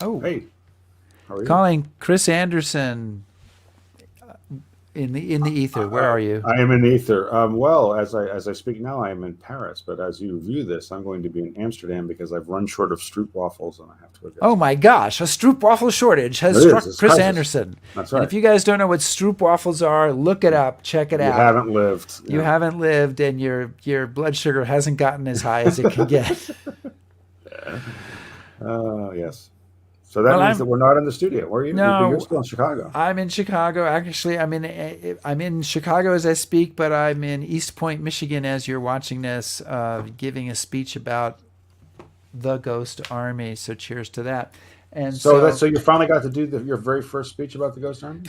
Oh, Hey, how are you? calling Chris Anderson in the ether. Where I, are you? I am in ether. Well, as I speak now, I am in Paris. But as you view this, I'm going to be in Amsterdam because I've run short of stroop waffles and I have to go get Oh some. my gosh, a stroopwafel shortage has It is. struck It's Chris crisis. Anderson. That's And if right. you guys don't know what stroopwafels are, look it up, check it You out. haven't lived. You Yeah. haven't lived and your blood sugar hasn't gotten as high as it can get. Yes. So that Well, means that we're not in the studio. Where are you? But you're no, still in Chicago. I'm in Chicago. Actually, I'm in Chicago as I speak, but I'm in East Point, Michigan as you're watching this, giving a speech about the Ghost Army. So cheers to that. And So so you finally got to do your very first speech about the Ghost Army.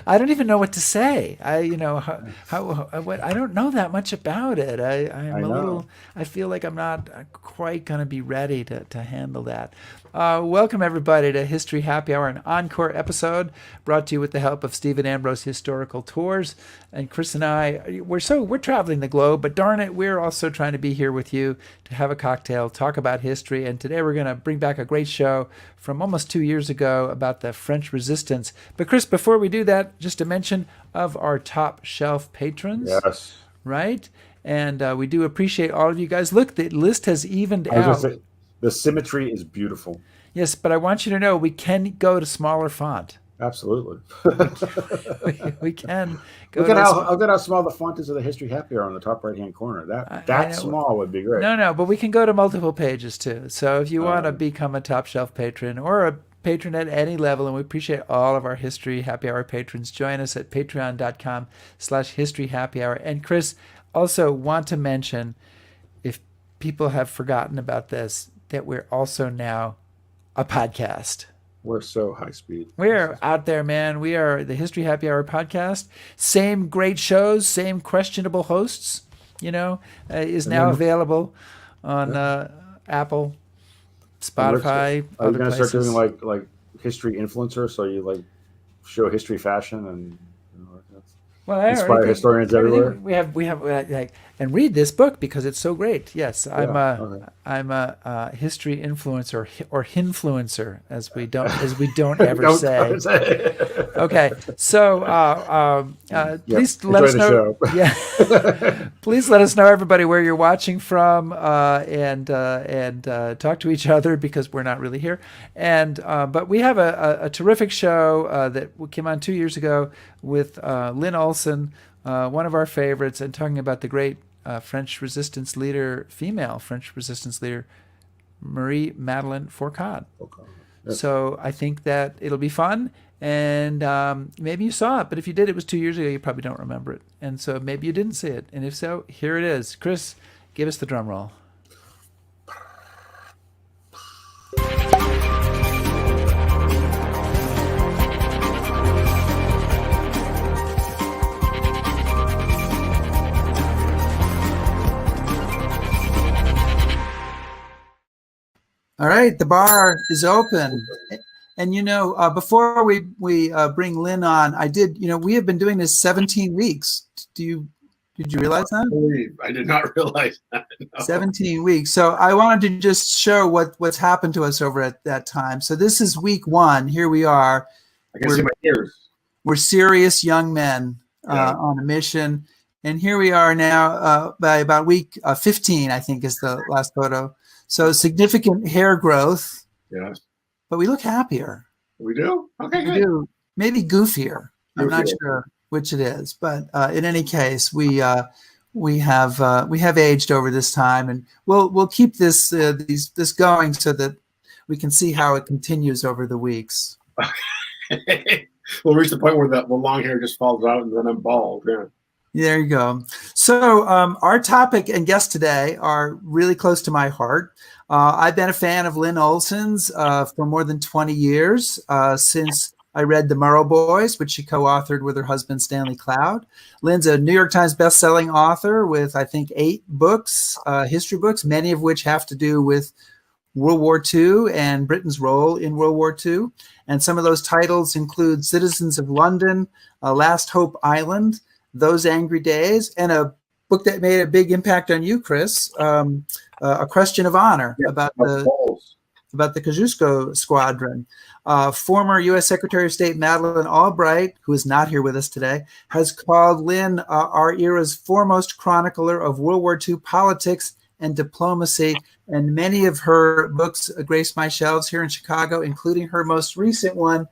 I don't even know what to say. What I don't know that much about it. I'm I a know. little. I feel like I'm not quite going to be ready to handle that. Welcome everybody to History Happy Hour, an encore episode brought to you with the help of Stephen Ambrose Historical Tours. And Chris and I, we're traveling the globe, but darn it, we're also trying to be here with you to have a cocktail, talk about history. And today we're going to bring back a great show from almost 2 years ago about the French Resistance. But Chris, before we do that, just a mention of our top shelf patrons, Yes. right? And we do appreciate all of you guys. Look, the list has evened I was going to out. say the symmetry is beautiful. Yes, but I want you to know we can go to smaller font. Absolutely. We can, we can go Look at to a how small. look at how small the font is of the History Happy Hour on the top right hand corner. I That know. small would be great. No, but we can go to multiple pages too. So if you want to Um, become a top shelf patron or a patron at any level, and we appreciate all of our History Happy Hour patrons, join us at patreon.com/History Happy Hour. And Chris, also want to mention, if people have forgotten about this, that we're also now a podcast. we're so high speed. We're out there, man. We are the History Happy Hour podcast. Same great shows, same questionable hosts, is And now then available on yeah. Apple, And Spotify, are you other going to start doing places. like history influencer? So you like show history fashion and Well, I inspire already historians everywhere. everything we have like, and read this book because it's so great. Yes, I'm Yeah. a Okay. I'm a history influencer or hinfluencer as we don't ever Don't say. say. Okay, so Yep. please let Enjoy us the know. show. Yeah, please let us know, everybody, where you're watching from, and talk to each other because we're not really here. And but we have a terrific show that came on 2 years ago with Lynne Olsen, one of our favorites, and talking about the great female French resistance leader, Marie-Madeline Fourcade. Okay. Yes. So I think that it'll be fun. And maybe you saw it, but if you did, it was 2 years ago. You probably don't remember it. And so maybe you didn't see it. And if so, here it is. Chris, give us the drum roll. All right, the bar is open. And before we bring Lynn on, I did. We have been doing this 17 weeks. Did you realize that? I did not realize that. No. 17 weeks. So I wanted to just show what's happened to us over at that time. So this is week one. Here we are. I can see my ears. We're serious young men on a mission, and here we are now. By about week 15, I think is the last photo. So significant hair growth. Yes. But we look happier. We do? Okay, We good. do. Maybe goofier. I'm not Goofier. sure which it is, but in any case, we have aged over this time, and we'll keep this going so that we can see how it continues over the weeks. We'll reach the point where the long hair just falls out and then I'm bald. Yeah. There you go. So our topic and guests today are really close to my heart. I've been a fan of Lynne Olsen's for more than 20 years, since I read The Murrow Boys, which she co-authored with her husband, Stanley Cloud. Lynne's a New York Times best-selling author with, I think, 8 books, history books, many of which have to do with World War II and Britain's role in World War II. And some of those titles include Citizens of London, Last Hope Island, Those Angry Days, and a book that made a big impact on you, Chris, A Question of Honor, about the about the Kosciuszko Squadron. Former U.S. Secretary of State Madeleine Albright, who is not here with us today, has called Lynne our era's foremost chronicler of World War II politics and diplomacy, and many of her books grace my shelves here in Chicago, including her most recent one,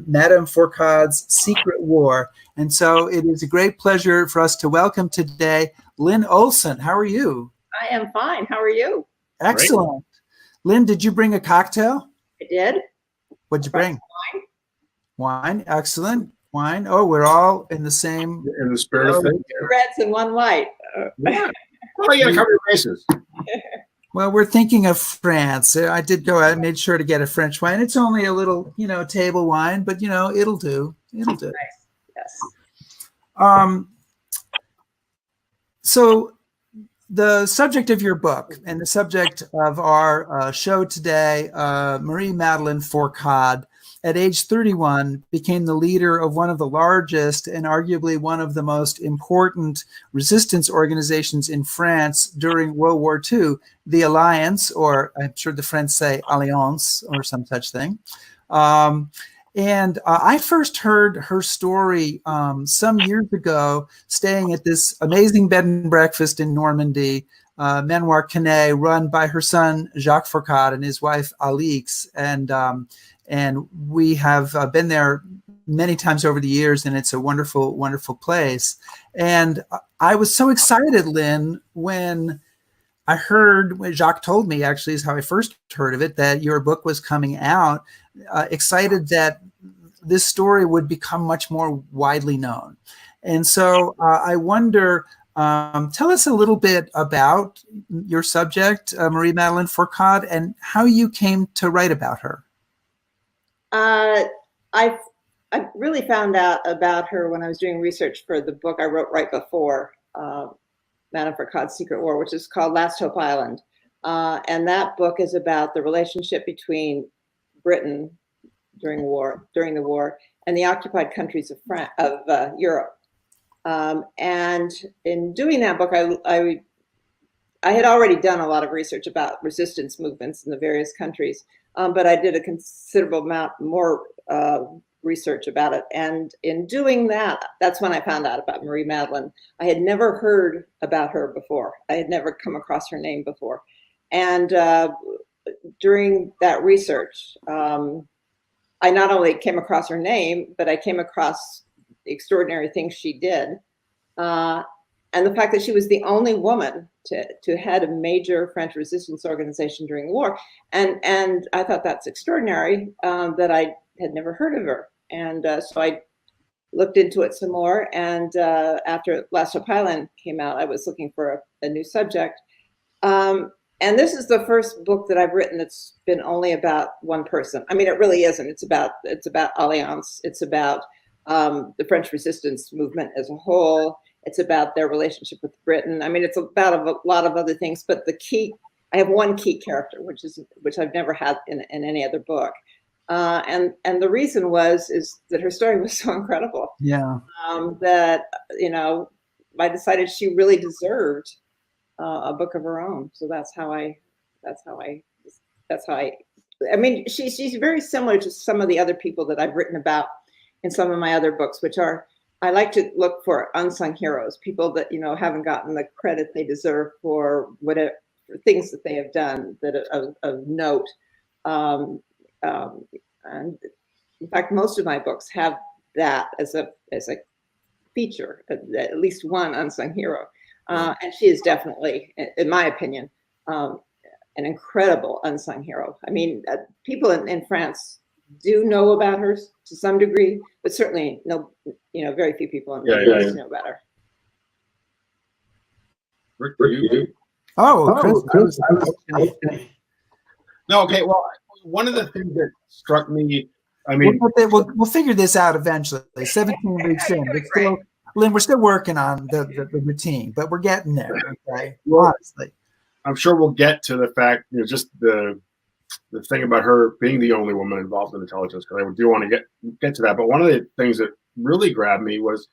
Madame Fourcade's Secret War. And so it is a great pleasure for us to welcome today Lynne Olsen. How are you? I am fine. How are you? Excellent. Great. Lynne, did you bring a cocktail? I did. What'd you bring? Wine. Wine. Excellent. Wine. Oh, we're all in the same. In the spirit of things. Two reds and one white. Yeah. Oh, you gotta cover your bases. Well, we're thinking of France. I did go out and made sure to get a French wine. It's only a little, table wine, but it'll do. It'll do. Nice. Yes. So the subject of your book and the subject of our show today, Marie-Madeline Fourcade, at age 31, became the leader of one of the largest and arguably one of the most important resistance organizations in France during World War II, the Alliance, or I'm sure the French say Alliance or some such thing. And I first heard her story some years ago, staying at this amazing bed and breakfast in Normandy, Manoir Canet, run by her son, Jacques Fourcade, and his wife, Alix. And we have been there many times over the years, and it's a wonderful, wonderful place. And I was so excited, Lynne, when I heard, when Jacques told me, actually is how I first heard of it, that your book was coming out, excited that this story would become much more widely known. And so I wonder, tell us a little bit about your subject, Marie-Madeline Fourcade, and how you came to write about her. I really found out about her when I was doing research for the book I wrote right before Madame Fourcade's Secret War, which is called Last Hope Island. And that book is about the relationship between Britain during the war and the occupied countries of Europe. And in doing that book, I had already done a lot of research about resistance movements in the various countries, but I did a considerable amount more research about it. And in doing that, that's when I found out about Marie-Madeline. I had never heard about her before. I had never come across her name before. And during that research, I not only came across her name, but I came across the extraordinary things she did. And the fact that she was the only woman to head a major French resistance organization during the war. And I thought that's extraordinary, that I had never heard of her. And so I looked into it some more. And after Last Hope Island came out, I was looking for a new subject. And this is the first book that I've written that's been only about one person. I mean, it really isn't. It's about Alliance. It's about the French resistance movement as a whole. It's about their relationship with Britain. I mean, it's about a lot of other things, but I have one key character, which I've never had in any other book. And the reason is that her story was so incredible. Yeah. That, I decided she really deserved a book of her own. So that's how I mean, she's very similar to some of the other people that I've written about in some of my other books, which are, I like to look for unsung heroes, people that, haven't gotten the credit they deserve for whatever things that they have done that of note. And in fact, most of my books have that as a feature, at least one unsung hero. And she is definitely, in my opinion, an incredible unsung hero. I mean, people in France do know about her to some degree, but certainly very few people in France know about her. Rick, for you? Chris. No, okay. Well, one of the things that struck me, I mean, we'll figure this out eventually. 17 weeks in, but still, Lynne, we're still working on the routine, but we're getting there. Okay, honestly, I'm sure we'll get to the fact, just the thing about her being the only woman involved in intelligence, because I do want to get to that. But one of the things that really grabbed me was,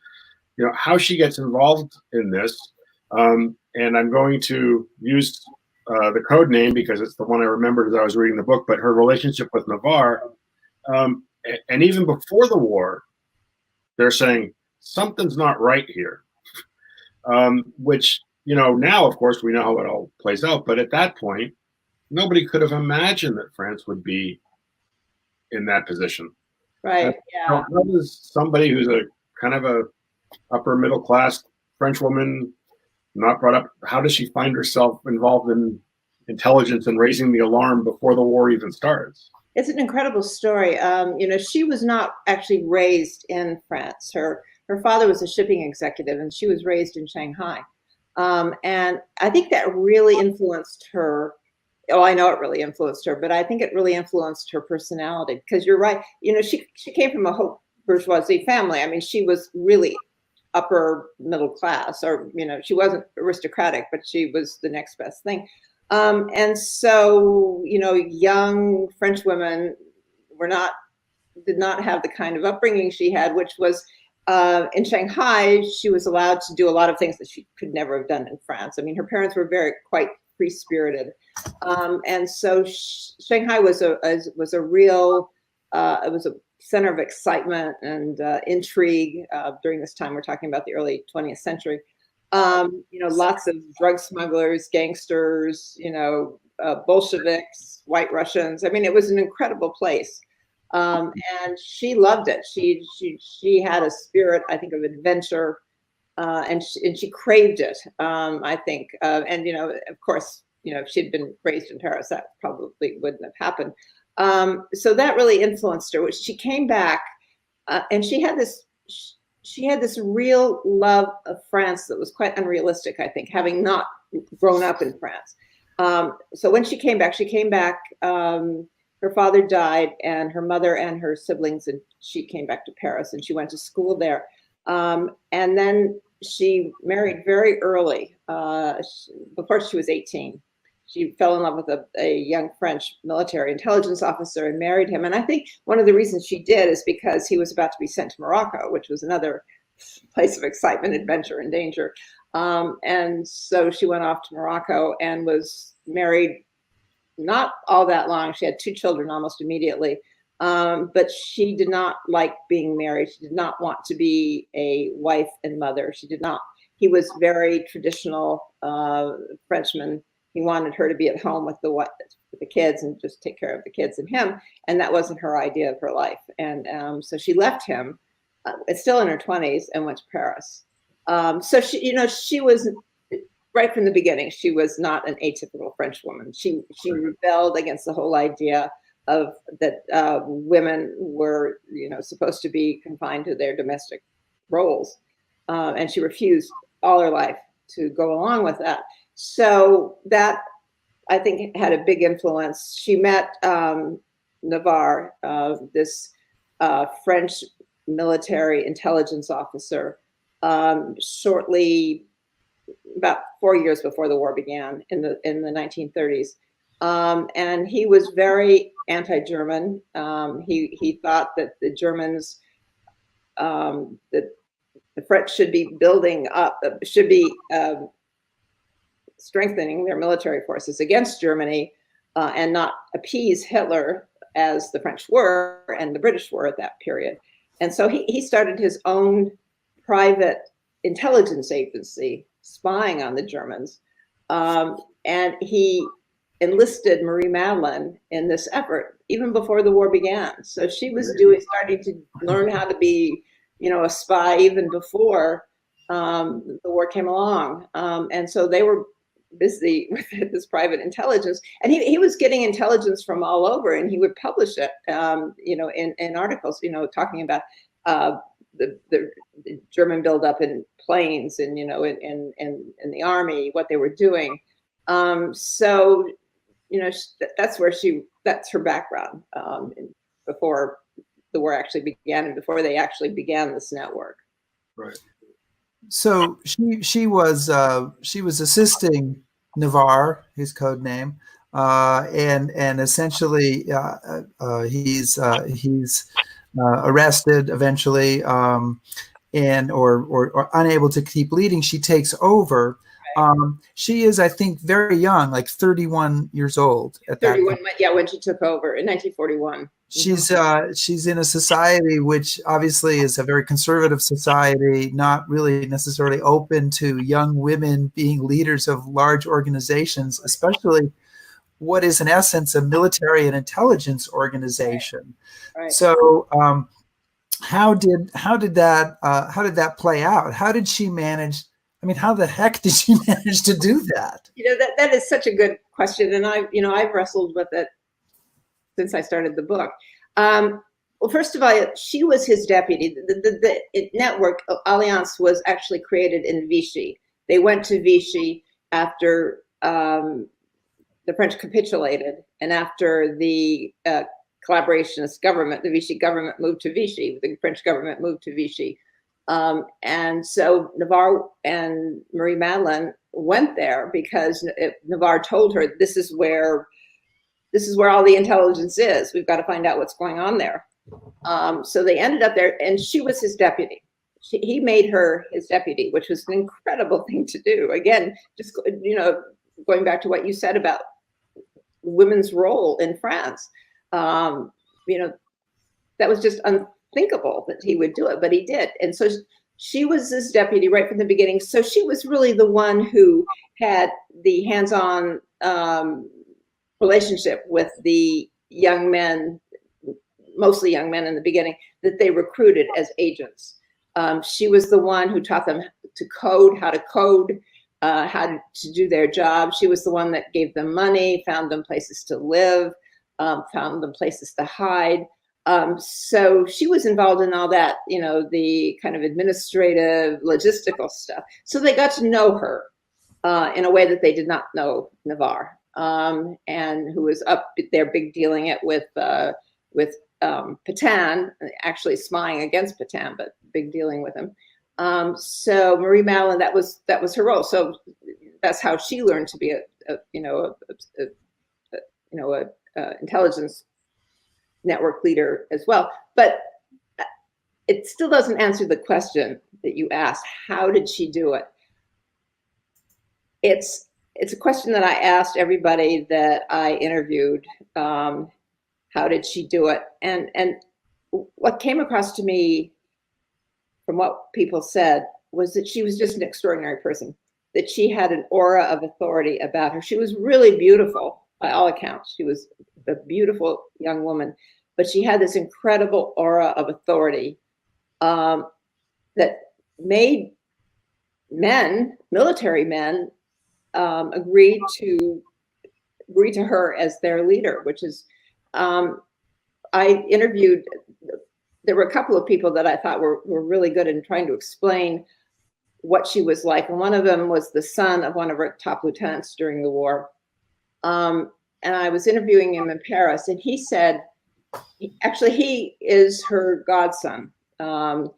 how she gets involved in this. And I'm going to use the code name because it's the one I remembered as I was reading the book, but her relationship with Navarre, and even before the war, they're saying something's not right here, which, you know, now, of course, we know how it all plays out. But at that point, nobody could have imagined that France would be in that position. Right. Yeah. How does somebody who's a kind of a upper middle class French woman, not brought up, how does she find herself involved in intelligence and raising the alarm before the war even starts? It's an incredible story. You know, she was not actually raised in France. Her father was a shipping executive, and she was raised in Shanghai. And I think that really influenced her. Oh, I know it really influenced her, but I think it really influenced her personality, because you're right. You know, she came from a haute bourgeoisie family. I mean, she was really upper middle class, or, you know, she wasn't aristocratic, but she was the next best thing. And so, you know, young French women did not have the kind of upbringing she had, which was in Shanghai, she was allowed to do a lot of things that she could never have done in France. I mean, her parents were quite free-spirited. And so Shanghai was a real, it was a center of excitement and intrigue during this time. We're talking about the early 20th century. You know, lots of drug smugglers, gangsters, you know, Bolsheviks, White Russians. I mean, it was an incredible place. And she loved it. She had a spirit, I think, of adventure, and she craved it, I think. And, you know, of course, you know, if she'd been raised in Paris, that probably wouldn't have happened. So that really influenced her. She came back, and she had this real love of France that was quite unrealistic, I think, having not grown up in France. So when she came back, her father died, and her mother and her siblings, and she came back to Paris, and she went to school there. And then she married very early, before she was 18. She fell in love with a young French military intelligence officer and married him. And I think one of the reasons she did is because he was about to be sent to Morocco, which was another place of excitement, adventure, and danger. And so she went off to Morocco and was married not all that long. She had 2 children almost immediately. But she did not like being married. She did not want to be a wife and mother. He was very traditional Frenchman. He wanted her to be at home with the kids and just take care of the kids and him. And that wasn't her idea of her life. And so she left him, still in her 20s, and went to Paris. So she, you know, she was, right from the beginning, she was not an atypical French woman. She rebelled against the whole idea of that women were, you know, supposed to be confined to their domestic roles. And she refused all her life to go along with that. So that, I think, had a big influence. She met Navarre, this French military intelligence officer, shortly, about 4 years before the war began in the 1930s. And he was very anti-German. He thought that the Germans, that the French should be building up, strengthening their military forces against Germany, and not appease Hitler, as the French were and the British were at that period. And so he started his own private intelligence agency spying on the Germans. And he enlisted Marie-Madeline in this effort even before the war began. So she was starting to learn how to be, you know, a spy even before the war came along. And so they were busy with this private intelligence, and he was getting intelligence from all over, and he would publish it, you know, in articles, you know, talking about the German buildup in planes and, you know, in the army, what they were doing. So, you know, that's her background, before the war actually began and before they actually began this network. Right. So she was assisting Navarre, his code name, and essentially he's arrested eventually, and or unable to keep leading. She takes over, She is, I think, very young, like 31 years old at that 31, point. yeah, when she took over in 1941. She's in a society which obviously is a very conservative society, not really necessarily open to young women being leaders of large organizations, especially what is in essence a military and intelligence organization. Right. So how did that play out? How did she manage? I mean, how the heck did she manage to do that? That is such a good question, and I've wrestled with it since I started the book. Well, first of all, she was his deputy. The network Alliance was actually created in Vichy. They went to Vichy after the French capitulated, and after the collaborationist government, the Vichy government moved to Vichy. The French government moved to Vichy. And so Navarre and Marie-Madeline went there because Navarre told her, this is where all the intelligence is. We've got to find out what's going on there. So they ended up there, and she was his deputy. He made her his deputy, which was an incredible thing to do. Again, just going back to what you said about women's role in France, that was just unthinkable that he would do it, but he did. And so she was his deputy right from the beginning. So she was really the one who had the hands-on relationship with the young men, mostly young men in the beginning, that they recruited as agents. She was the one who taught them to code, how to do their job. She was the one that gave them money, found them places to live, found them places to hide. So she was involved in all that, the kind of administrative, logistical stuff. So they got to know her in a way that they did not know Navarre, and who was up there big dealing it with Pétain, actually spying against Pétain, but big dealing with him. So Marie-Madeline, that was her role. So that's how she learned to be a intelligence network leader as well. But it still doesn't answer the question that you asked. How did she do it? It's a question that I asked everybody that I interviewed. How did she do it? And what came across to me from what people said was that she was just an extraordinary person, that she had an aura of authority about her. She was really beautiful by all accounts. She was a beautiful young woman, but she had this incredible aura of authority that made military men, agree to her as their leader, which is, I interviewed, there were a couple of people that I thought were really good in trying to explain what she was like. And one of them was the son of one of her top lieutenants during the war. And I was interviewing him in Paris, and he said, actually, he is her godson. And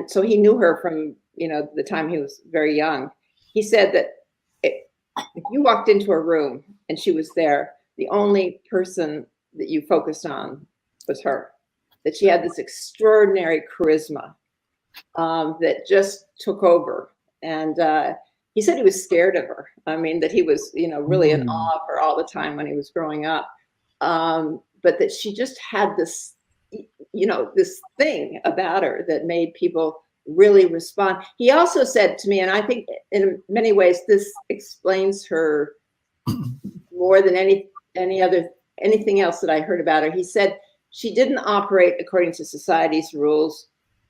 so he knew her from, the time he was very young. He said that if you walked into a room and she was there, the only person that you focused on was her, that she had this extraordinary charisma that just took over. And he said he was scared of her. I mean, that he was, really in awe of her all the time when he was growing up. But that she just had this, this thing about her that made people really respond. He also said to me, and I think in many ways this explains her more than anything else that I heard about her. He said she didn't operate according to society's rules.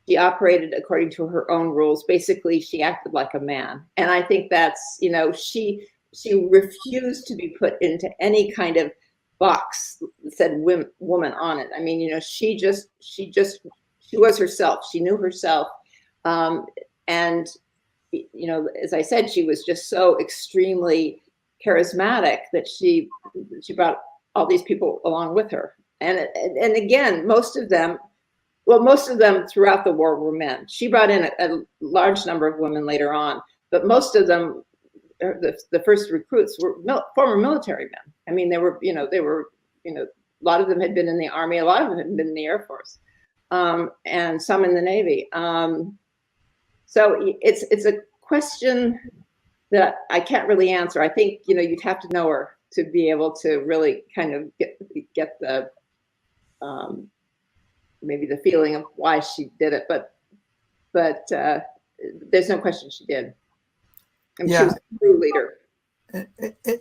She operated according to her own rules. Basically, she acted like a man. And I think that's, she refused to be put into any kind of box that said woman on it. I mean, she was herself. She knew herself. And, as I said, she was just so extremely charismatic that she brought all these people along with her. And again, most of them throughout the war were men. She brought in a large number of women later on, but most of them, the first recruits were former military men. I mean, they were a lot of them had been in the Army, a lot of them had been in the Air Force, and some in the Navy. So it's a question that I can't really answer. I think, you know, you'd have to know her to be able to really kind of get the maybe the feeling of why she did it, but there's no question she did. I mean, she was a true leader.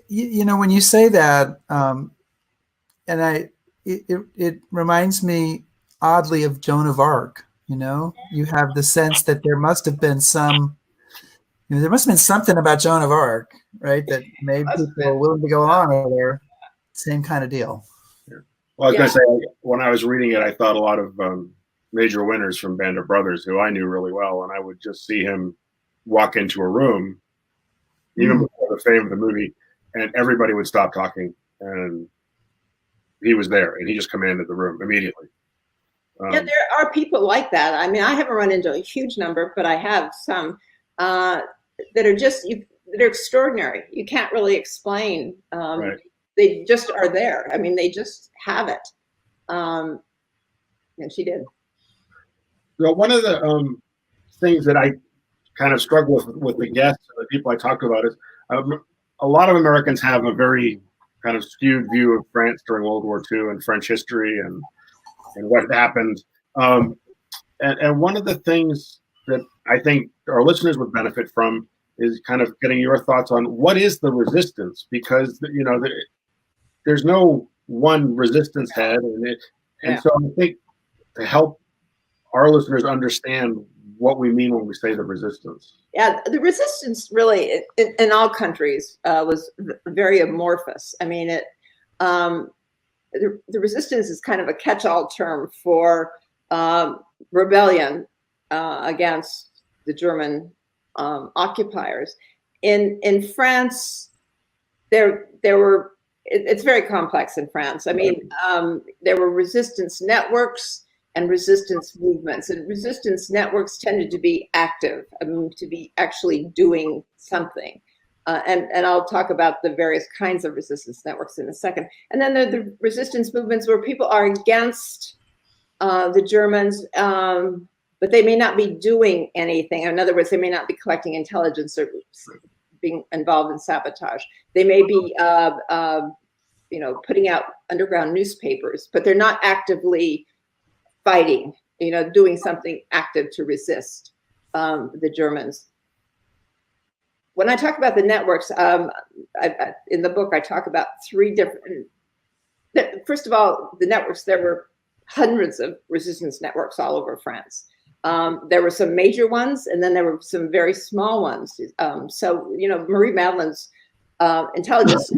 You know, when you say that, and it reminds me oddly of Joan of Arc. You know, you have the sense that there must have been some, you know, there must have been something about Joan of Arc, right, that made people willing to go along with her. Same kind of deal. Yeah. Well, I was going to say, when I was reading it, I thought a lot of Major Winters from Band of Brothers, who I knew really well, and I would just see him walk into a room, even before the fame of the movie, and everybody would stop talking, and he was there, and he just commanded the room immediately. Yeah, there are people like that. I mean, I haven't run into a huge number, but I have some that are just that are extraordinary. You can't really explain. Right. They just are there. I mean, they just have it. And she did. Well, one of the things that I kind of struggle with the guests and the people I talk about is a lot of Americans have a very kind of skewed view of France during World War II and French history and what happened. And one of the things that I think our listeners would benefit from is kind of getting your thoughts on what is the resistance, because, you know, there's no one resistance head. And so I think to help our listeners understand what we mean when we say the resistance. Yeah, the resistance really in all countries was very amorphous. I mean, the resistance is kind of a catch-all term for rebellion against the German occupiers. In France, there were. It's very complex in France. I mean, there were resistance networks and resistance movements, and resistance networks tended to be active, to be actually doing something. And I'll talk about the various kinds of resistance networks in a second. And then there are the resistance movements where people are against the Germans, but they may not be doing anything. In other words, they may not be collecting intelligence or being involved in sabotage. They may be, you know, putting out underground newspapers, but they're not actively fighting, you know, doing something active to resist the Germans. When I talk about the networks, in the book, I talk about three different, first of all, the networks, there were hundreds of resistance networks all over France. There were some major ones, and then there were some very small ones. So, you know, Marie-Madeline's intelligence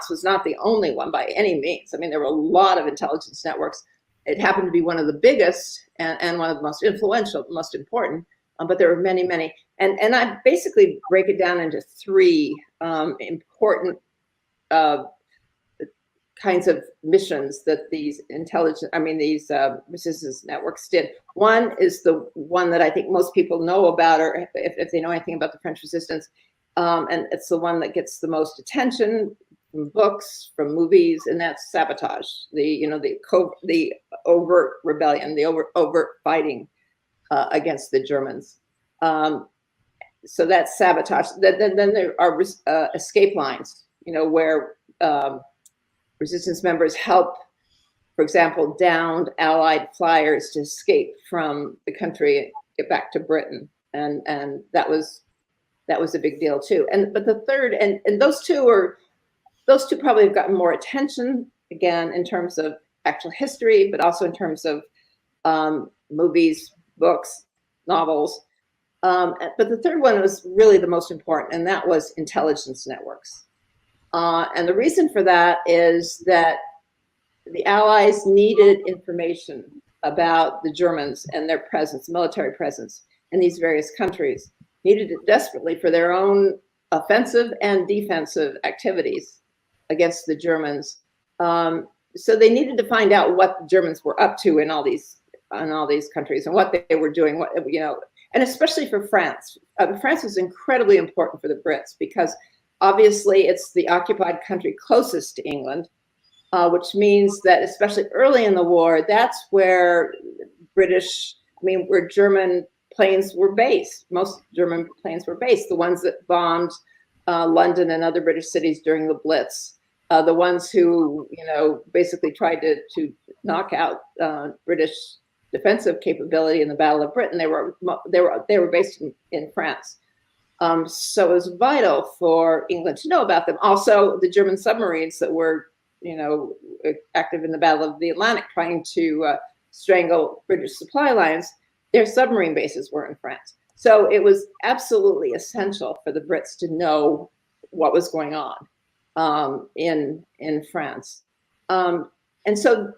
was not the only one by any means. I mean, there were a lot of intelligence networks. It happened to be one of the biggest and one of the most influential, most important, but there were many, many. And I basically break it down into three important kinds of missions that these resistance networks did. One is the one that I think most people know about, or if they know anything about the French resistance, and it's the one that gets the most attention from books, from movies, and that's sabotage. The overt rebellion, the overt fighting against the Germans. So that's sabotage. Then there are escape lines, you know, where resistance members help, for example, downed Allied flyers to escape from the country and get back to Britain, and that was a big deal too. But the third, and those two probably have gotten more attention, again, in terms of actual history, but also in terms of movies, books, novels. But the third one was really the most important, and that was intelligence networks. And the reason for that is that the Allies needed information about the Germans and their presence, military presence in these various countries, needed it desperately for their own offensive and defensive activities against the Germans. So they needed to find out what the Germans were up to in all these countries and what they were doing, and especially for France. France was incredibly important for the Brits because obviously it's the occupied country closest to England, which means that especially early in the war, that's where where German planes were based. Most German planes were based. The ones that bombed London and other British cities during the Blitz. The ones who, basically tried to knock out British defensive capability in the Battle of Britain. They were based in France. So it was vital for England to know about them. Also, the German submarines that were, active in the Battle of the Atlantic, trying to strangle British supply lines, their submarine bases were in France. So it was absolutely essential for the Brits to know what was going on in France. And so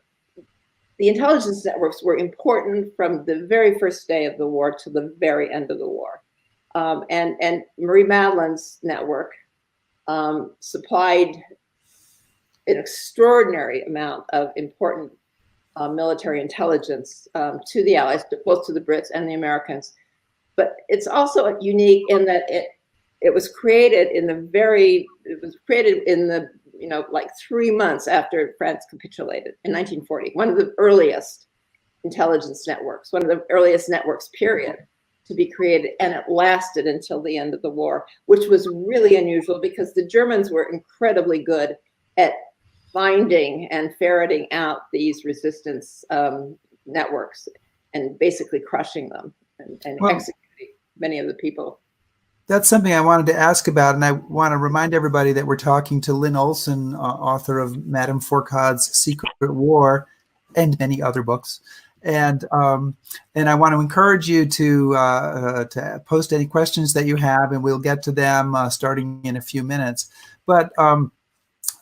the intelligence networks were important from the very first day of the war to the very end of the war. And Marie-Madeline's network supplied an extraordinary amount of important military intelligence to the Allies, both to the Brits and the Americans. But it's also unique in that it was created in the 3 months after France capitulated in 1940. One of the earliest intelligence networks, one of the earliest networks, period, to be created, and it lasted until the end of the war, which was really unusual because the Germans were incredibly good at finding and ferreting out these resistance networks and basically crushing them and executing many of the people. That's something I wanted to ask about, and I want to remind everybody that we're talking to Lynne Olsen, author of Madame Fourcade's Secret War and many other books. And I want to encourage you to post any questions that you have, and we'll get to them starting in a few minutes. But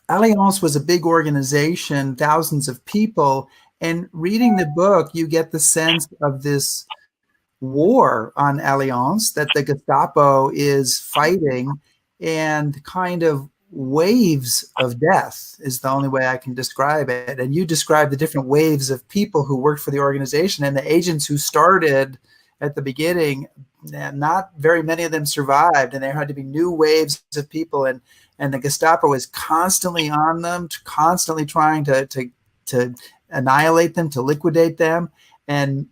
Alliance was a big organization, thousands of people, and reading the book, you get the sense of this war on Alliance that the Gestapo is fighting, and kind of waves of death is the only way I can describe it. And you describe the different waves of people who worked for the organization, and the agents who started at the beginning, not very many of them survived, and there had to be new waves of people, and the Gestapo is constantly on them, constantly trying to annihilate them, to liquidate them, and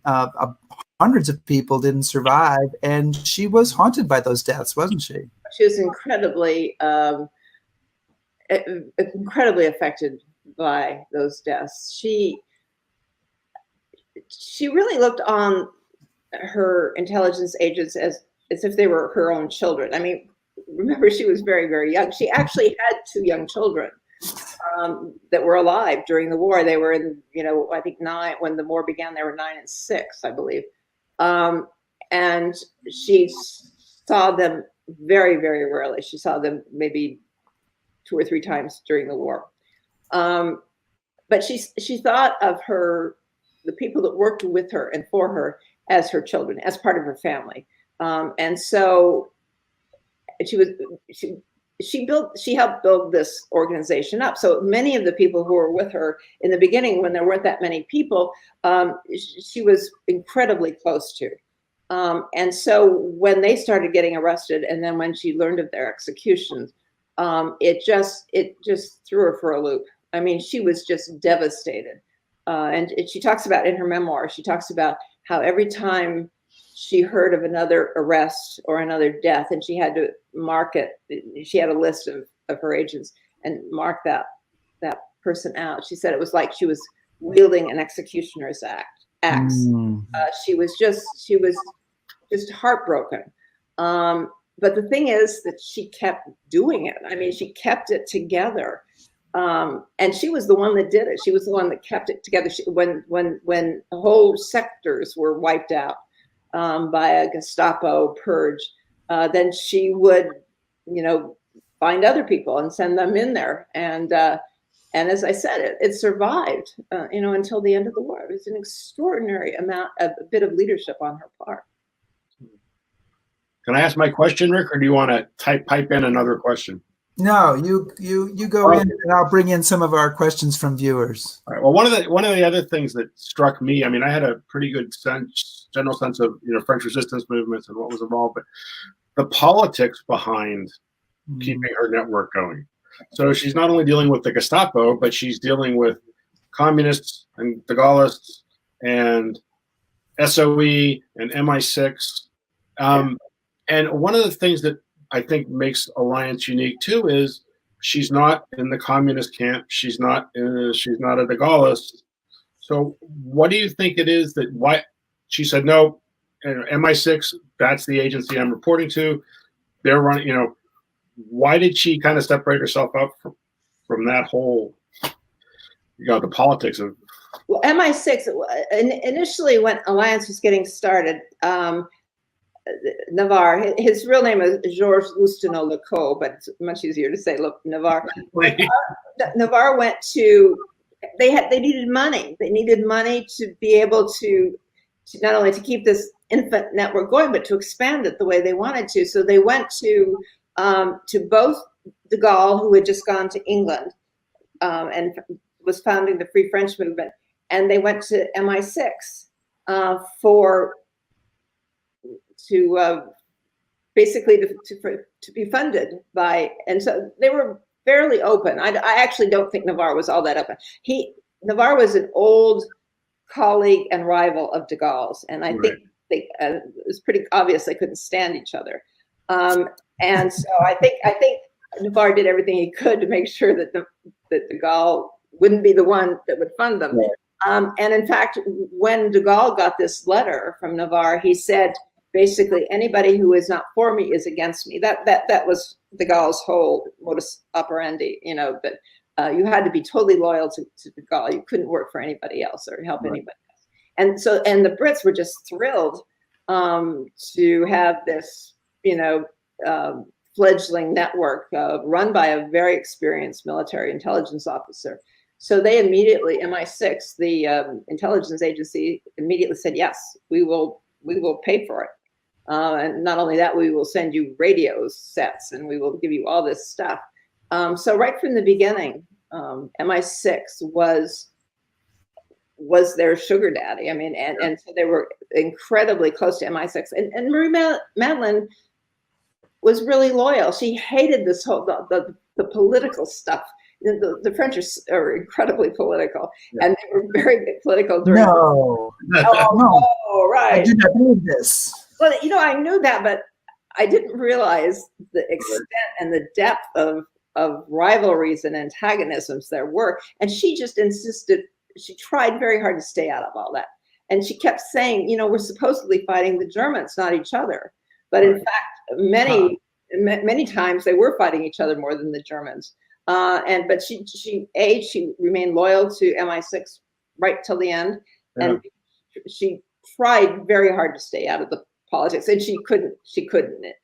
hundreds of people didn't survive, and she was haunted by those deaths, wasn't she? She was incredibly affected by those deaths. She really looked on her intelligence agents as if they were her own children. I mean, remember, she was very, very young. She actually had 2 young children that were alive during the war. They were in, I think 9, when the war began, they were 9 and 6, I believe. And she saw them very, very rarely. She saw them maybe 2 or 3 times during the war. But she thought of the people that worked with her and for her as her children, as part of her family. And so she helped build this organization up. So many of the people who were with her in the beginning, when there weren't that many people, she was incredibly close to. And so when they started getting arrested, and then when she learned of their executions, it just threw her for a loop. I mean, she was just devastated. And she talks about in her memoir, she talks about how every time she heard of another arrest or another death, and she had to mark it, she had a list of her agents and mark that person out. She said it was like she was wielding an executioner's axe. She was just heartbroken. But the thing is that she kept doing it. I mean, she kept it together. And she was the one that did it. She was the one that kept it together. When whole sectors were wiped out by a Gestapo purge, then she would, find other people and send them in there. And as I said, it survived, until the end of the war. It was an extraordinary a bit of leadership on her part. Can I ask my question, Rick, or do you want to pipe in another question? No, you go in, and I'll bring in some of our questions from viewers. All right. Well, one of the other things that struck me, I mean, I had a pretty good general sense of French resistance movements and what was involved, but the politics behind keeping her network going. So she's not only dealing with the Gestapo, but she's dealing with communists and de Gaullists and SOE and MI6. And one of the things that I think makes Alliance unique too is she's not in the communist camp. She's not a de Gaulleist. So what do you think it is that why she said no? MI6, that's the agency I'm reporting to. They're running. You know, why did she kind of separate herself out from that whole, the politics of? Well, MI6 initially when Alliance was getting started. Navarre, his real name is Georges Lousteneau-Lecault, but it's much easier to say Navarre. Navarre went to, they needed money. They needed money to be able to not only to keep this infant network going, but to expand it the way they wanted to. So they went to both de Gaulle, who had just gone to England and was founding the Free French movement, and they went to MI6 basically to be funded by, and so they were fairly open. I actually don't think Navarre was all that open. Navarre was an old colleague and rival of de Gaulle's, and I think it was pretty obvious they couldn't stand each other. And so I think Navarre did everything he could to make sure that de Gaulle wouldn't be the one that would fund them. And in fact, when de Gaulle got this letter from Navarre, he said, basically, anybody who is not for me is against me. That was de Gaulle's whole modus operandi, you know, that you had to be totally loyal to de Gaulle. You couldn't work for anybody else or help anybody else. And the Brits were just thrilled to have this, you know, fledgling network run by a very experienced military intelligence officer. So they immediately, MI6, the intelligence agency, immediately said, yes, we will pay for it. And not only that, we will send you radio sets and we will give you all this stuff. So right from the beginning, MI6 was their sugar daddy. I mean, and so they were incredibly close to MI6. And Marie-Madeline was really loyal. She hated this whole, the political stuff. The French are incredibly political, and they were very political during. No, right. I did not believe this. Well, you know, I knew that, but I didn't realize the extent and the depth of rivalries and antagonisms there were. And she just insisted. She tried very hard to stay out of all that, and she kept saying, you know, we're supposedly fighting the Germans, not each other. But in fact, many times they were fighting each other more than the Germans. But she remained loyal to MI6 right till the end, and she tried very hard to stay out of the politics, and she couldn't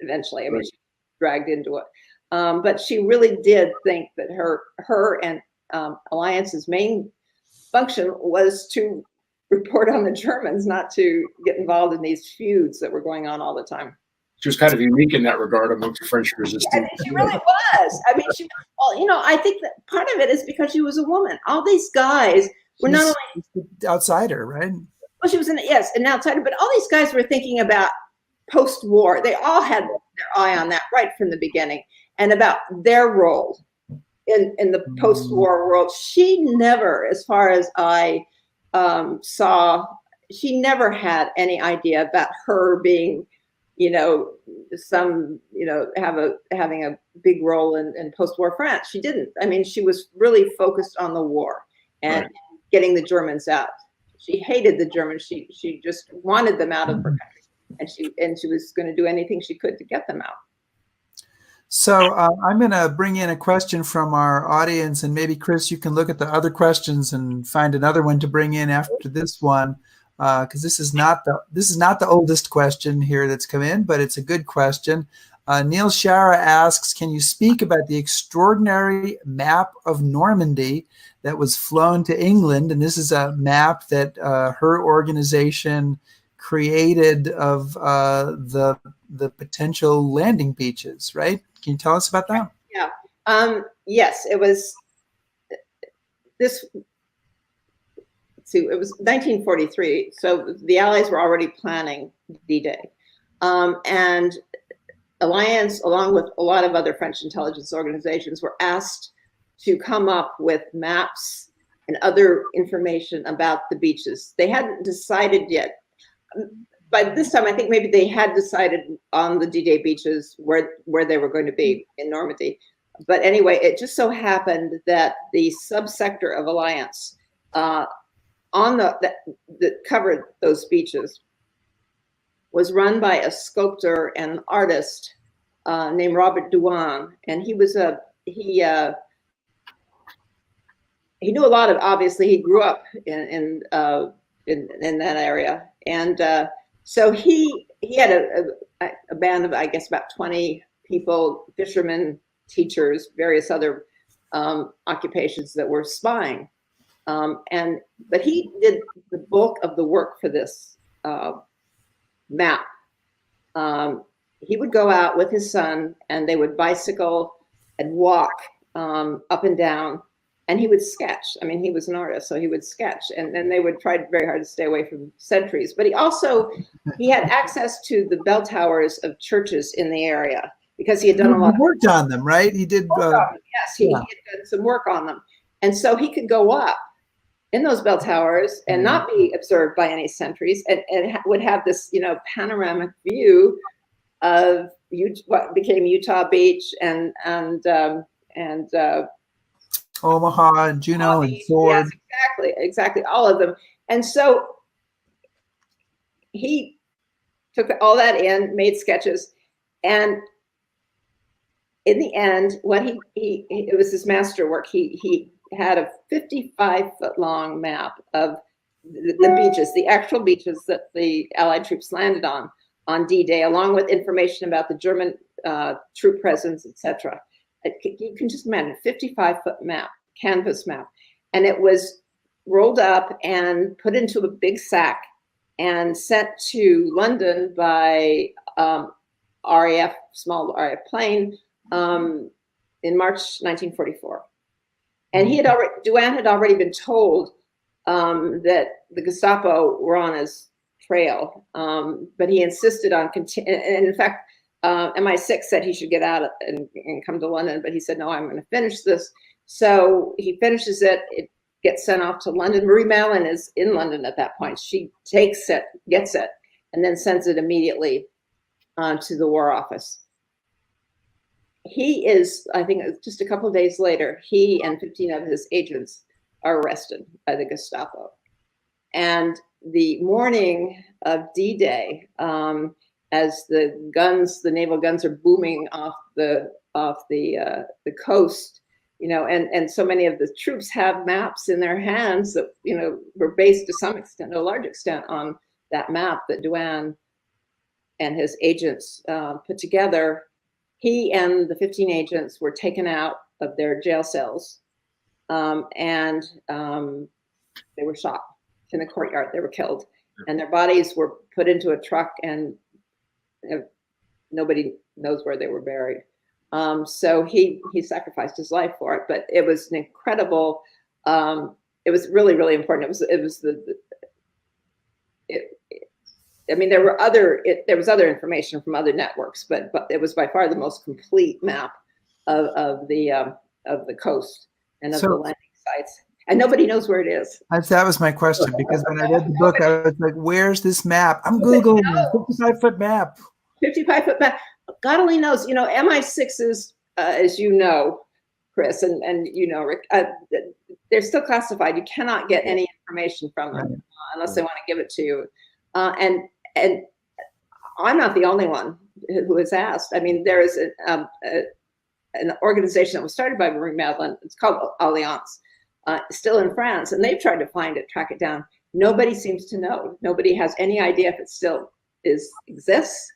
eventually. I mean, she dragged into it, but she really did think that her and Alliance's main function was to report on the Germans, not to get involved in these feuds that were going on all the time. She was kind of unique in that regard amongst French resistance. I mean, she really was. I mean, well, you know, I think that part of it is because she was a woman. All these guys were not only outsider, right? Well, she was an outsider, but all these guys were thinking about post-war. They all had their eye on that right from the beginning, and about their role in the post-war world. She never, as far as I saw, she never had any idea about her being, you know, having a big role in post-war France. She didn't. I mean, she was really focused on the war and getting the Germans out. She hated the Germans. She just wanted them out of her country, and she was going to do anything she could to get them out. So I'm going to bring in a question from our audience, and maybe Chris, you can look at the other questions and find another one to bring in after this one. Because this is not the oldest question here that's come in, but it's a good question. Neil Shara asks, can you speak about the extraordinary map of Normandy that was flown to England? And this is a map that her organization created of the potential landing beaches, right? Can you tell us about that? Yeah. Yes, it was this. It was 1943, so the Allies were already planning D-Day. And Alliance, along with a lot of other French intelligence organizations, were asked to come up with maps and other information about the beaches. They hadn't decided yet by this time, I think maybe they had decided on the D-Day beaches where they were going to be in Normandy. But anyway, it just so happened that the subsector of Alliance that covered those beaches was run by a sculptor and artist named Robert Douin, and he knew a lot of. Obviously, he grew up in that area, and so he had a band of, I guess, about 20 people, fishermen, teachers, various other occupations that were spying, but he did the bulk of the work for this map. He would go out with his son, and they would bicycle and walk up and down, and he would sketch. I mean, he was an artist, so he would sketch, and then they would try very hard to stay away from sentries. But he had access to the bell towers of churches in the area because he had done a lot. He worked on them, right? He did. Yes, he had done some work on them, and so he could go up in those bell towers and not be observed by any sentries, and would have this, panoramic view of what became Utah Beach and Omaha and Juneau and Ford. Yes, exactly, all of them. And so he took all that in, made sketches, and in the end, it was his masterwork. He had a 55-foot long map of the beaches, the actual beaches that the Allied troops landed on D-Day, along with information about the German troop presence, etc. You can just imagine a 55-foot map, canvas map, and it was rolled up and put into a big sack and sent to London by RAF, small RAF plane, in March 1944. And Douin had already been told that the Gestapo were on his trail, but he insisted on continuing. And in fact, MI6 said he should get out and come to London, but he said, no, I'm going to finish this. So he finishes it. It gets sent off to London. Marie-Madeline is in London at that point. She takes it, gets it, and then sends it immediately to the War Office. He is, I think, just a couple of days later, he and 15 of his agents are arrested by the Gestapo. And the morning of D-Day, as the naval guns are booming off the coast, and so many of the troops have maps in their hands that, were based to some extent, to a large extent, on that map that Douin and his agents put together. He and the 15 agents were taken out of their jail cells, and they were shot in the courtyard. They were killed, and their bodies were put into a truck, and nobody knows where they were buried. So he sacrificed his life for it, but it was an incredible. It was really, really important. There was other information from other networks, but it was by far the most complete map of the coast and of the landing sites. And nobody knows where it is. That was my question, because when I read the book, I was like, where's this map? I'm Googling a 55-foot map. 55-foot map. God only knows. MI6 is, as you know, Chris, and Rick, they're still classified. You cannot get any information from them unless they want to give it to you. And I'm not the only one who has asked. I mean, there is an organization that was started by Marie-Madeline. It's called Alliance, still in France, and they've tried to find it, track it down. Nobody seems to know. Nobody has any idea if it still exists.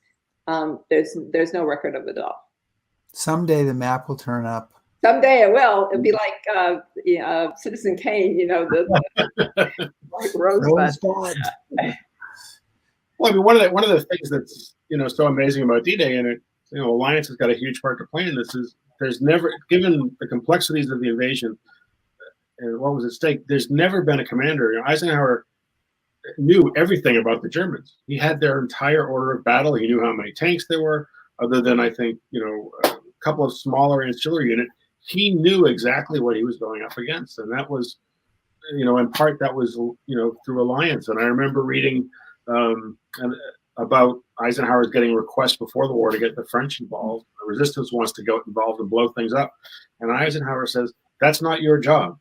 There's no record of it at all. Someday the map will turn up. Someday it will. It'll be like Citizen Kane, the like Rosebud. Well, I mean, one of the things that's so amazing about D-Day, and Alliance has got a huge part to play in this, is there's never, given the complexities of the invasion and what was at stake, there's never been a commander. Eisenhower knew everything about the Germans. He had their entire order of battle. He knew how many tanks there were, other than, I think, a couple of smaller ancillary units. He knew exactly what he was going up against, and that was, in part, that was through Alliance. And I remember reading and about Eisenhower's getting requests before the war to get the French involved. The resistance wants to get involved and blow things up. And Eisenhower says, that's not your job.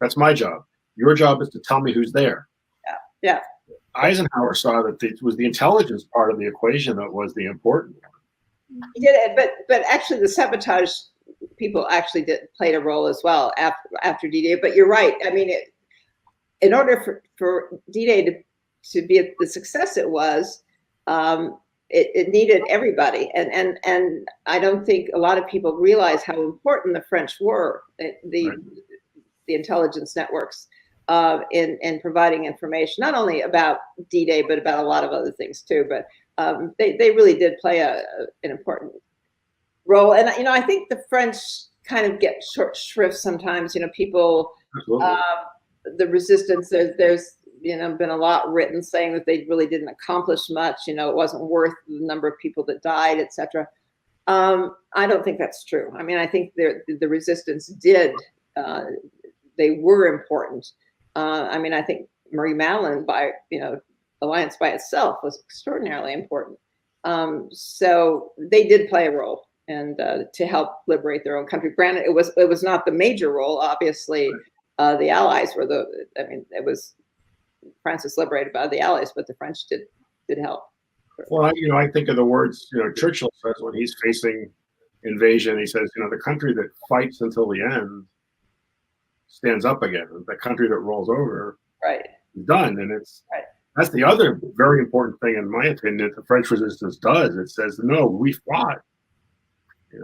That's my job. Your job is to tell me who's there. Yeah. Eisenhower saw that it was the intelligence part of the equation that was the important one. He did it, but actually the sabotage people actually played a role as well after D-Day. But you're right. I mean, in order for D-Day to be the success it was, it needed everybody. And I don't think a lot of people realize how important the French were, the intelligence networks, in providing information, not only about D-Day, but about a lot of other things too. But they really did play an important role. And, you know, I think the French kind of get short shrift sometimes. You know, people, the resistance, there's you know, been a lot written saying that they really didn't accomplish much. You know, it wasn't worth the number of people that died, etc. I don't think that's true. I mean, I think the resistance did. They were important. I mean, I think Marie-Madeline, by alliance by itself, was extraordinarily important. So they did play a role, and to help liberate their own country. Granted, it was not the major role. Obviously, the Allies were it was France was liberated by the Allies, but the French did help. Well, I think of the words Churchill says when he's facing invasion. He says, the country that fights until the end stands up again. The country that rolls over, is done. And that's the other very important thing, in my opinion, that the French resistance does. It says, no, we fought.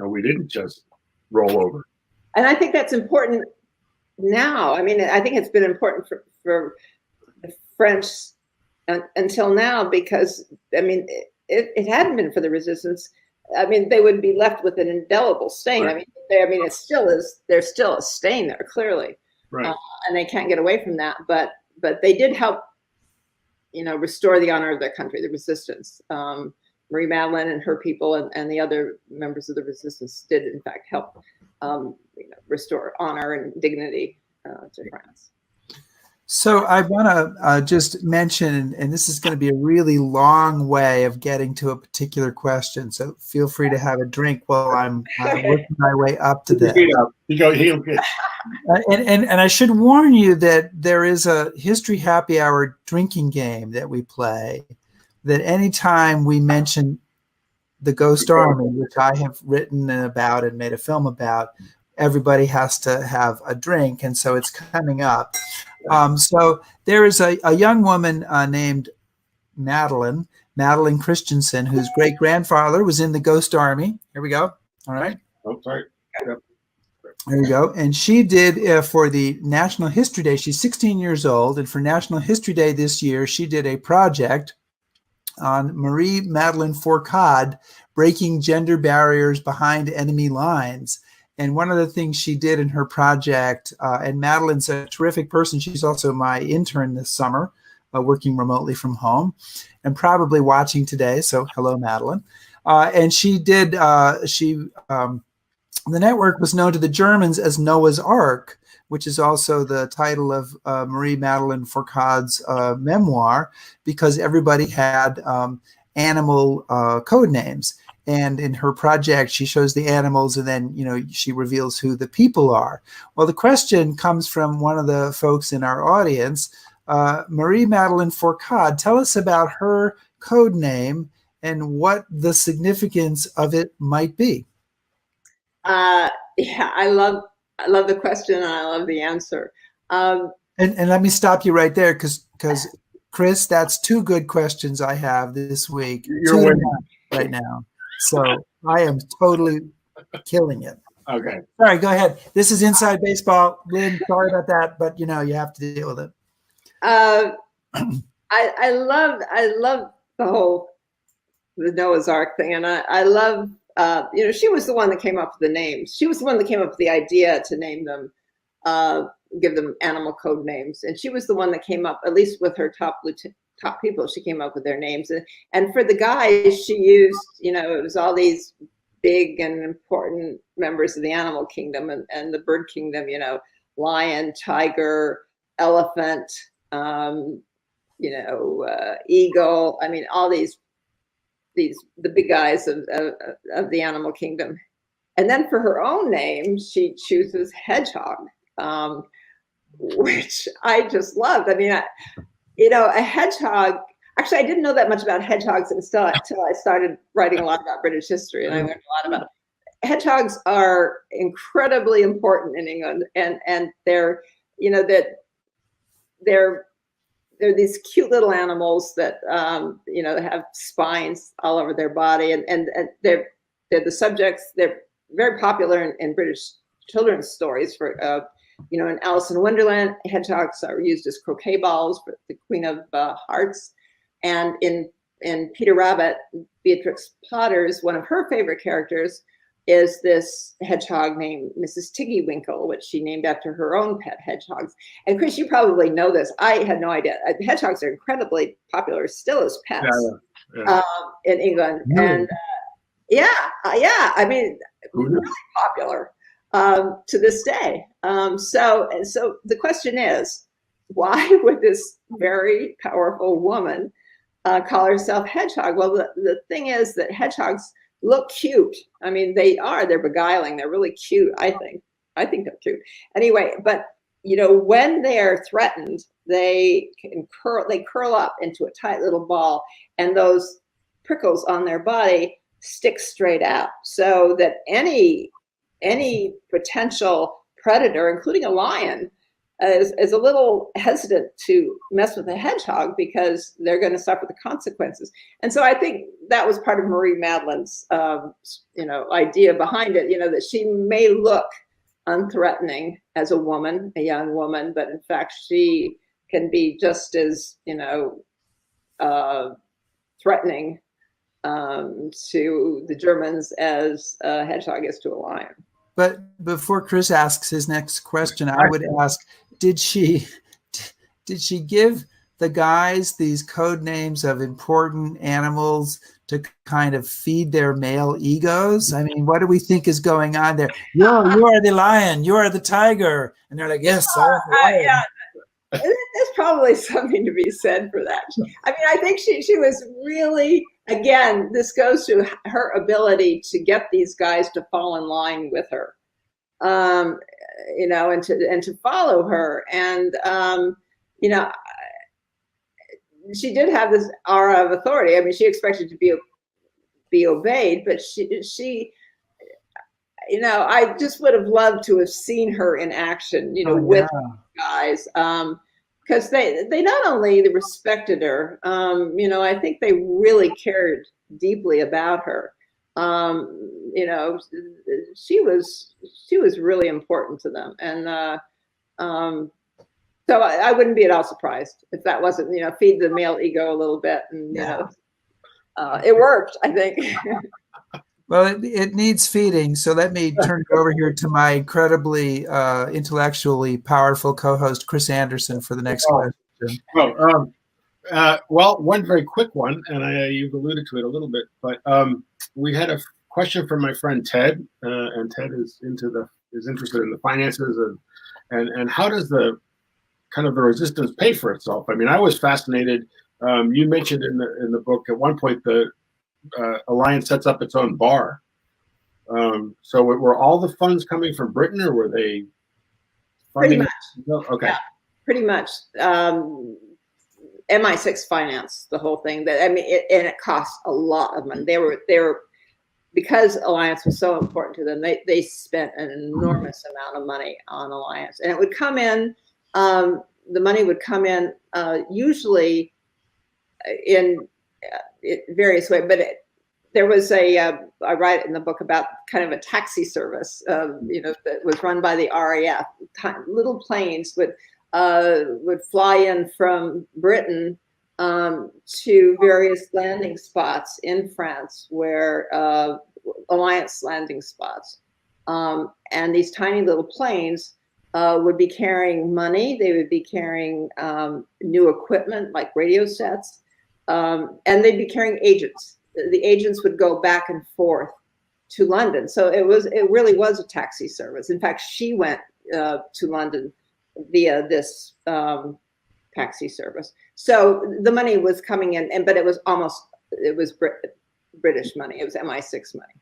We didn't just roll over. And I think that's important now. I mean, I think it's been important for the French until now, because, I mean, it hadn't been for the resistance. I mean, they would be left with an indelible stain. Right. It still is. There's still a stain there, clearly, right? And they can't get away from that. But they did help, restore the honor of their country, the resistance. Marie-Madeline and her people and the other members of the resistance did, in fact, help restore honor and dignity to France. So I want to just mention, and this is going to be a really long way of getting to a particular question, so feel free to have a drink while I'm working my way up to that. And I should warn you that there is a History Happy Hour drinking game that we play, that anytime we mention the Ghost Army, which I have written about and made a film about, everybody has to have a drink, and so it's coming up. So there is a young woman named Madeline Christensen, whose great-grandfather was in the Ghost Army. Here we go. All right. Oh, sorry. Yep. There you go. And she did, for the National History Day, she's 16 years old, and for National History Day this year, she did a project on Marie-Madeline Fourcade, breaking gender barriers behind enemy lines. And one of the things she did in her project, and Madeline's a terrific person. She's also my intern this summer, working remotely from home and probably watching today. So hello, Madeline. And she did, the network was known to the Germans as Noah's Ark, which is also the title of Marie-Madeline Fourcade's memoir, because everybody had animal code names. And in her project, she shows the animals, and then, she reveals who the people are. Well, the question comes from one of the folks in our audience, Marie-Madeline Fourcade. Tell us about her code name and what the significance of it might be. Yeah, I love the question, and I love the answer. And let me stop you right there, because Chris, that's two good questions I have this week. You're winning right now. So I am totally killing it. Okay. All right, go ahead. This is Inside Baseball. Lynn, sorry about that, but you have to deal with it. I love the Noah's Ark thing, and I love she was the one that came up with the names. She was the one that came up with the idea to name them, give them animal code names, and she was the one that came up, at least with her top people, she came up with their names. And for the guys, she used, it was all these big and important members of the animal kingdom and the bird kingdom, lion, tiger, elephant, eagle. I mean, all the big guys of the animal kingdom. And then for her own name, she chooses hedgehog, which I just loved. I mean, a hedgehog. Actually, I didn't know that much about hedgehogs until I started writing a lot about British history, and I learned a lot about it. Hedgehogs are incredibly important in England, and they're they're these cute little animals that have spines all over their body, and they're the subjects. They're very popular in British children's stories. For in Alice in Wonderland, hedgehogs are used as croquet balls for the Queen of Hearts, and in Peter Rabbit, Beatrix Potter's, one of her favorite characters is this hedgehog named Mrs. Tiggywinkle, which she named after her own pet hedgehogs. And Chris, you probably know this. I had no idea. Hedgehogs are incredibly popular still as pets in England. And I mean, really popular to this day. So the question is, why would this very powerful woman call herself Hedgehog? Well, the thing is that hedgehogs look cute. I mean, they're beguiling. They're really cute, I think. I think they're cute. Anyway, but when they're threatened, they curl up into a tight little ball, and those prickles on their body stick straight out, so that any potential predator, including a lion, is a little hesitant to mess with a hedgehog because they're going to suffer the consequences. And so I think that was part of Marie-Madeline's, idea behind it, that she may look unthreatening as a woman, a young woman, but in fact, she can be just as, threatening to the Germans as a hedgehog is to a lion. But before Chris asks his next question, I would ask, did she give the guys these code names of important animals to kind of feed their male egos? I mean, what do we think is going on there? You are the lion, you are the tiger. And they're like, yes, I am the lion. Yeah. There's probably something to be said for that. I mean, I think she was really, again, this goes to her ability to get these guys to fall in line with her, and to follow her. And, she did have this aura of authority. I mean, she expected to be obeyed, but she I just would have loved to have seen her in action, with guys, because they not only respected her, I think they really cared deeply about her. She was really important to them, and so I wouldn't be at all surprised if that wasn't, feed the male ego a little bit, and it worked, I think. Well, it needs feeding. So let me turn it over here to my incredibly intellectually powerful co-host, Chris Anderson, for the next question. Well, one very quick one, and you've alluded to it a little bit, but we had a question from my friend Ted, and Ted is interested in the finances and how does the kind of the resistance pay for itself? I mean, I was fascinated. You mentioned in the book at one point the Alliance sets up its own bar. So were all the funds coming from Britain, or were they funding? Pretty much. Okay. Yeah, pretty much. MI6 financed the whole thing. And it cost a lot of money. They were because Alliance was so important to them. They spent an enormous amount of money on Alliance, and it would come in. The money would come in usually in various ways, but there was I write in the book about kind of a taxi service, that was run by the RAF. Little planes would fly in from Britain to various landing spots in France, where Alliance landing spots, and these tiny little planes would be carrying money. They would be carrying new equipment like radio sets. And they'd be carrying agents. The agents would go back and forth to London. So it really was a taxi service. In fact, she went to London via this taxi service. So the money was coming in, but it was British money. It was MI6 money.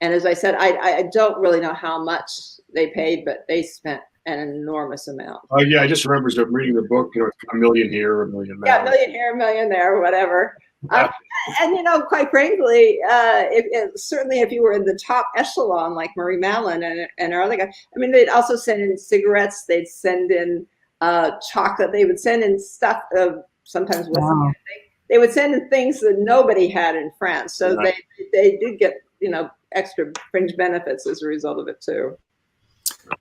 And as I said, I don't really know how much they paid, but they spent an enormous amount. Oh yeah, I just remember reading the book. You know, a million here, a million there. Yeah, a million here, a million there, whatever. And you know, quite frankly, certainly if you were in the top echelon like Marie-Madeline and our other guy, I mean, they'd also send in cigarettes, they'd send in chocolate, they would send in stuff. Sometimes with they would send in things that nobody had in France. So they did get, you know, extra fringe benefits as a result of it too.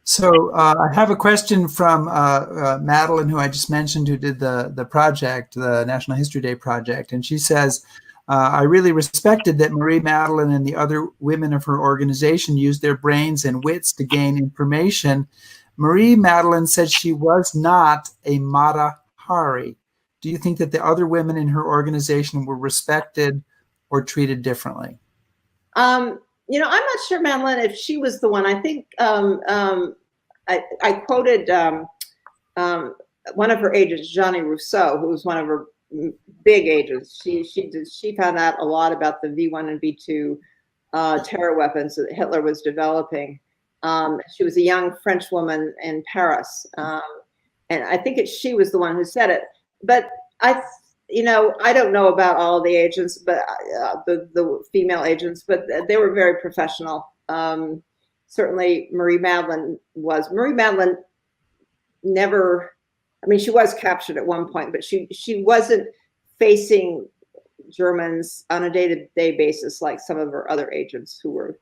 So I have a question from Madeline, who I just mentioned, who did the project, the National History Day project. And she says, I really respected that Marie-Madeline and the other women of her organization used their brains and wits to gain information. Marie-Madeline said she was not a Mata Hari. Do you think that the other women in her organization were respected or treated differently? You know, I'm not sure, Madeline, if she was the one. I think I quoted one of her agents, Jeannie Rousseau, who was one of her big agents. She found out a lot about the V1 and V2 terror weapons that Hitler was developing. She was a young French woman in Paris, and I think she was the one who said it. But you know, I don't know about all the agents, but the female agents, but they were very professional. Certainly Marie-Madeline was. Marie-Madeline never, I mean, she was captured at one point, but she wasn't facing Germans on a day-to-day basis like some of her other agents who were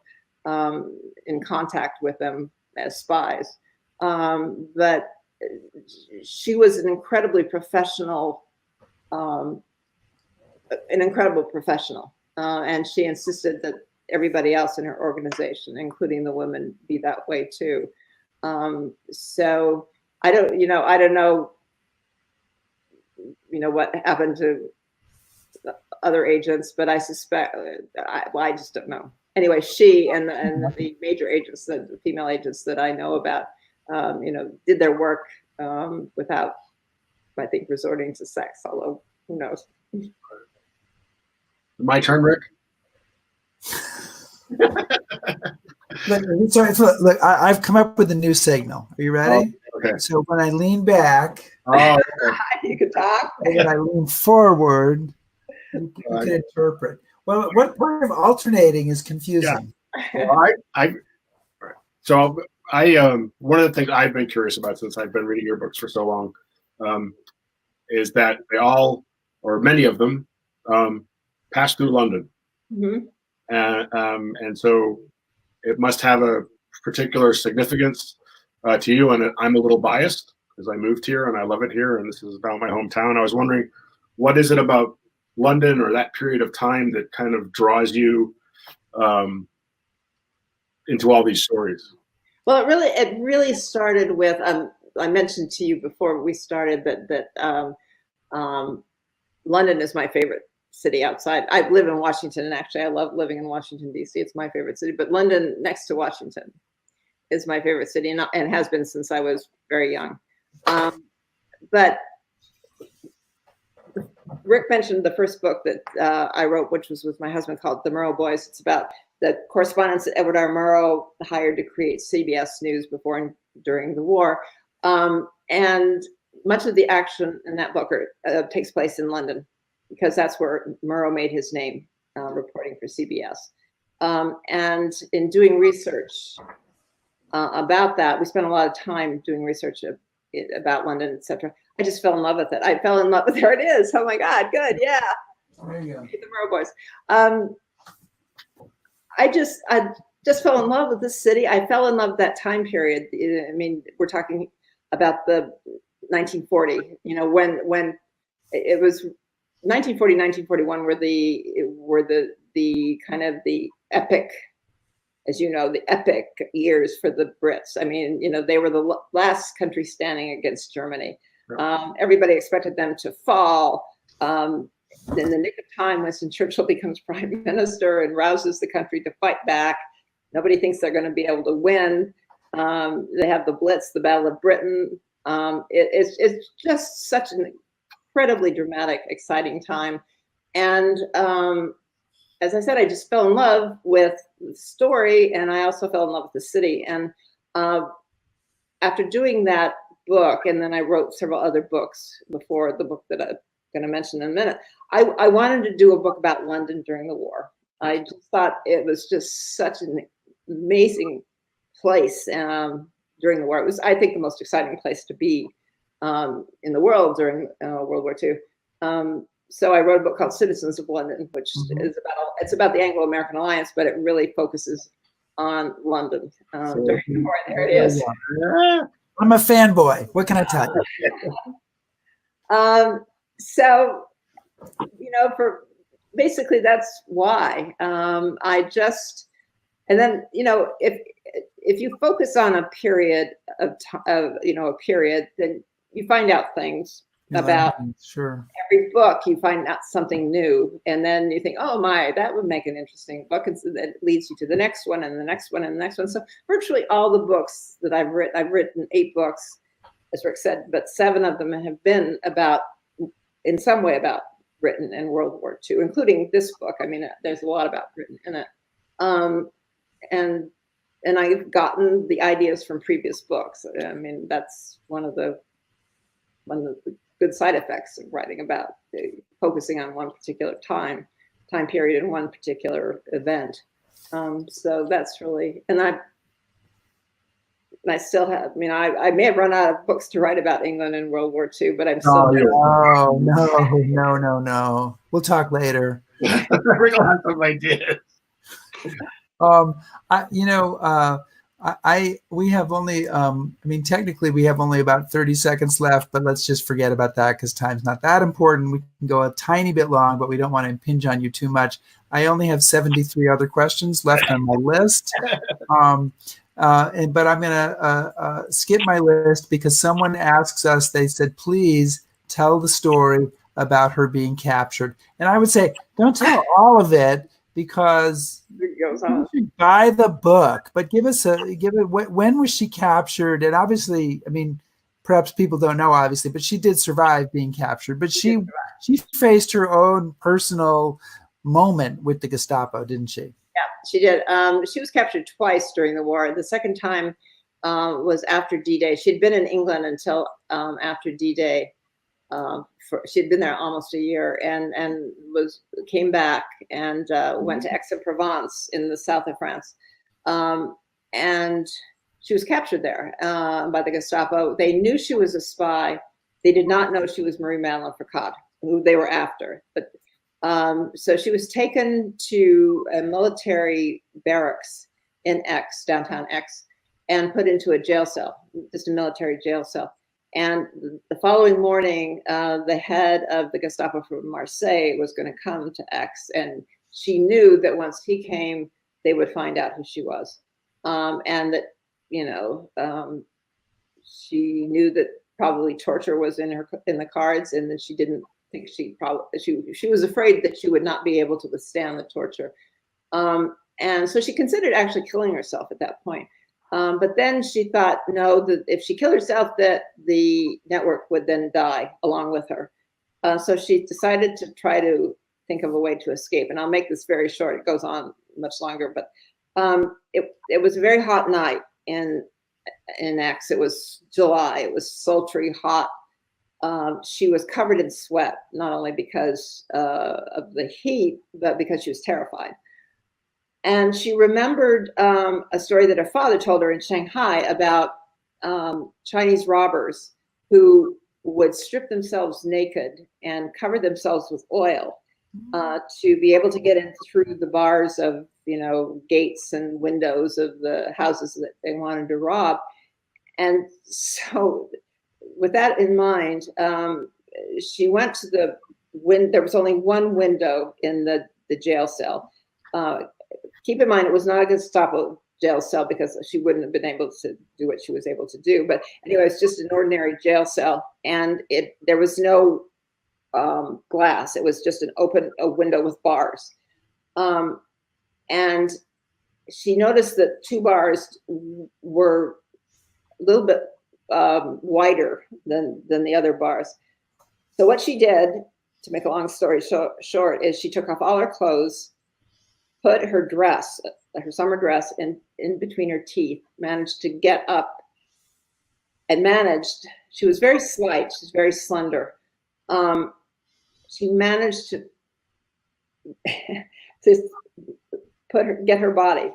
in contact with them as spies. But she was an incredibly professional, an incredible professional, and she insisted that everybody else in her organization, including the women, be that way too. So I don't know, what happened to other agents, but I suspect, I just don't know. Anyway, she and the major agents, the female agents that I know about, did their work without, I think, resorting to sex, although who knows. My turn, Rick? Look, I've come up with a new signal. Are you ready? Oh, okay. So when I lean back, okay. You can talk. and when I lean forward, you can interpret. Well, what part of alternating is confusing? Yeah. Well, one of the things I've been curious about since I've been reading your books for so long is that they all, or many of them, pass through London. Mm-hmm. And so it must have a particular significance to you. And I'm a little biased because I moved here and I love it here. And this is about my hometown. I was wondering, what is it about London or that period of time that kind of draws you into all these stories? Well, it really started with, I mentioned to you before we started that London is my favorite city outside. I live in Washington, and actually I love living in Washington, D.C. It's my favorite city, but London next to Washington is my favorite city, and has been since I was very young. But Rick mentioned the first book that I wrote, which was with my husband, called The Murrow Boys. It's about the correspondence that Edward R. Murrow hired to create CBS News before and during the war. And much of the action in that book takes place in London, because that's where Murrow made his name, reporting for CBS. And in doing research about that, we spent a lot of time doing research about London, etc. I just fell in love with it. I fell in love with, there it is. Oh my God, good, yeah. There you go. The Murrow Boys. I just fell in love with this city. I fell in love with that time period. I mean, we're talking about the 1940, when it was 1940, 1941 were the kind of the epic, as you know, the epic years for the Brits. I mean, they were the last country standing against Germany. Everybody expected them to fall. In the nick of time, Winston Churchill becomes prime minister and rouses the country to fight back. Nobody thinks they're going to be able to win. They have the Blitz, the Battle of Britain. It's just such an incredibly dramatic, exciting time. And as I said, I just fell in love with the story, and I also fell in love with the city. And after doing that book, and then I wrote several other books before the book that I'm going to mention in a minute, I wanted to do a book about London during the war. I just thought it was just such an amazing place during the war. It was, I think, the most exciting place to be in the world during World War II. So I wrote a book called Citizens of London, which is about the Anglo-American Alliance, but it really focuses on London during the war. There it is. I'm a fanboy. What can I tell you? So, you know, for basically that's why I just, and then, you know, if you focus on a period of you know, a period, then you find out things about every book. You find out something new, and then you think, oh my, that would make an interesting book, and so that leads you to the next one and the next one and the next one. So virtually all the books that I've written 8 books, as Rick said, but 7 of them have been about, in some way, about Britain and World War II, including this book. I mean, there's a lot about Britain in it, and I've gotten the ideas from previous books. I mean, that's one of the good side effects of writing about focusing on one particular time period and one particular event. So that's really, and I still have, I mean, I may have run out of books to write about England and World War II, but I'm still. Oh, no. We'll talk later. Bring on some ideas. We have only, I mean, technically we have only about 30 seconds left, but let's just forget about that because time's not that important. We can go a tiny bit long, but we don't want to impinge on you too much. I only have 73 other questions left on my list. But I'm going to skip my list because someone asks us, they said, please tell the story about her being captured. And I would say, don't tell all of it, because you should buy the book, but give it, when was she captured? And obviously, I mean, perhaps people don't know, obviously, but she did survive being captured, but she faced her own personal moment with the Gestapo, didn't she? Yeah, she did. She was captured twice during the war. The second time was after D-Day. She'd been in England until after D-Day. She'd been there almost a year, and came back and went to Aix-en-Provence in the south of France, and she was captured there by the Gestapo. They knew she was a spy. They did not know she was Marie-Madeline Fourcade, who they were after. But so she was taken to a military barracks in Aix, downtown Aix, and put into a jail cell, just a military jail cell. And the following morning, the head of the Gestapo from Marseille was going to come to Aix, and she knew that once he came, they would find out who she was, and that, you know, she knew that probably torture was in the cards, and that she didn't think she was afraid that she would not be able to withstand the torture, and so she considered actually killing herself at that point. But then she thought, no, that if she killed herself, that the network would then die along with her. So she decided to try to think of a way to escape. And I'll make this very short. It goes on much longer, but it was a very hot night in Aix. It was July. It was sultry hot. She was covered in sweat, not only because of the heat, but because she was terrified. And she remembered a story that her father told her in Shanghai about Chinese robbers who would strip themselves naked and cover themselves with oil to be able to get in through the bars of, you know, gates and windows of the houses that they wanted to rob. And so with that in mind, she went to the window. There was only one window in the jail cell. Keep in mind, it was not a Gestapo jail cell because she wouldn't have been able to do what she was able to do. But anyway, it's just an ordinary jail cell, and there was no glass. It was just a window with bars. And she noticed that 2 bars were a little bit wider than the other bars. So what she did, to make a long story short, is she took off all her clothes, put her dress, her summer dress, in between her teeth, managed to get up, and she was very slight, she's very slender. She managed to get her body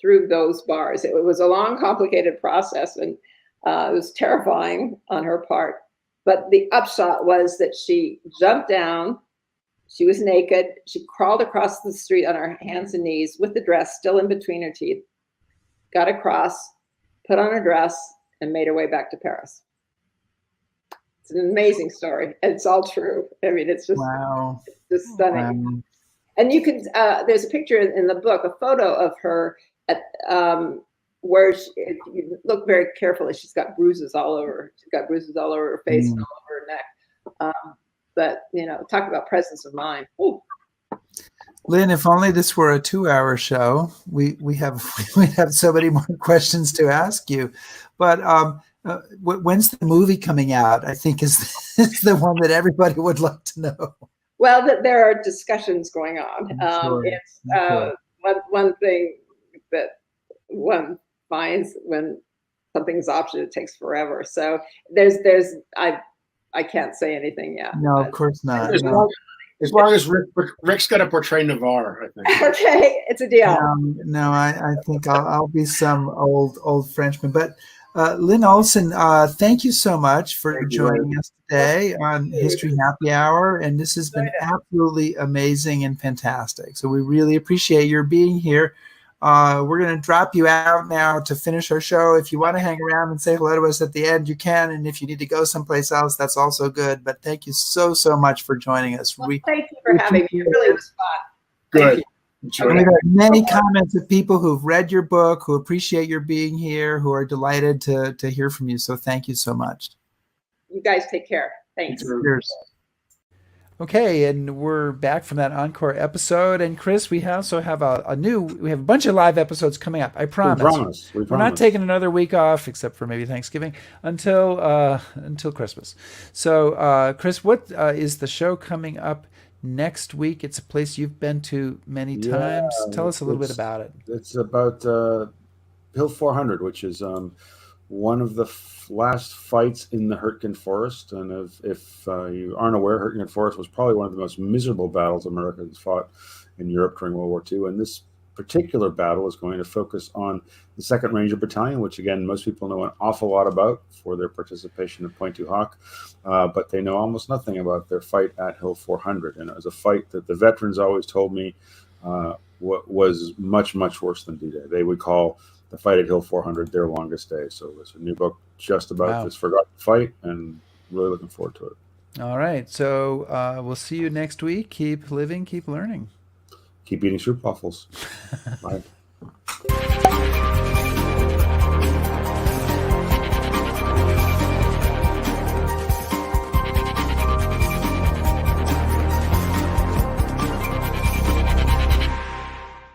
through those bars. It was a long, complicated process, and it was terrifying on her part. But the upshot was that she jumped down. She was naked. She crawled across the street on her hands and knees with the dress still in between her teeth, got across, put on her dress, and made her way back to Paris. It's an amazing story. It's all true. I mean, it's just, wow. It's just stunning. Wow. And you can, there's a picture in the book, a photo of her at, where if you look very carefully, she's got bruises all over. She's got bruises all over her face and all over her neck. But, you know, talk about presence of mind. Ooh. Lynne, if only this were a 2-hour show, we'd have so many more questions to ask you. But when's the movie coming out? I think is the one that everybody would like to know. Well, there are discussions going on. Sure. It's one thing that one finds when something's optioned, it takes forever. So I can't say anything yet. No, of course not. As long as Rick's got to portray Navarre, I think. Okay, it's a deal. No, I think I'll be some old Frenchman. But Lynne Olsen, thank you so much for joining us today on History Happy Hour. And this has been absolutely amazing and fantastic. So we really appreciate your being here. We're going to drop you out now to finish our show. If you want to hang around and say hello to us at the end, you can. And if you need to go someplace else, that's also good. But thank you so much for joining us. Well, thank you for having me. It really was fun. Good. We've had many comments of people who've read your book, who appreciate your being here, who are delighted to hear from you. So thank you so much. You guys take care. Thanks. Cheers. Okay, and we're back from that Encore episode. And Chris, we also have we have a bunch of live episodes coming up. I promise. We're not taking another week off, except for maybe Thanksgiving, until Christmas. So, Chris, what is the show coming up next week? It's a place you've been to many times. Tell us a little bit about it. It's about Hill 400, which is one of the last fights in the Hurtgen Forest. And if you aren't aware, Hurtgen Forest was probably one of the most miserable battles Americans fought in Europe during World War II. And this particular battle is going to focus on the 2nd Ranger Battalion, which, again, most people know an awful lot about for their participation in Pointe du Hoc, but they know almost nothing about their fight at Hill 400. And it was a fight that the veterans always told me was much, much worse than D-Day. They would call the fight at Hill 400 their longest day. So it's a new book just about this forgotten fight, and really looking forward to it. All right. So we'll see you next week. Keep living, keep learning. Keep eating soup waffles. Bye.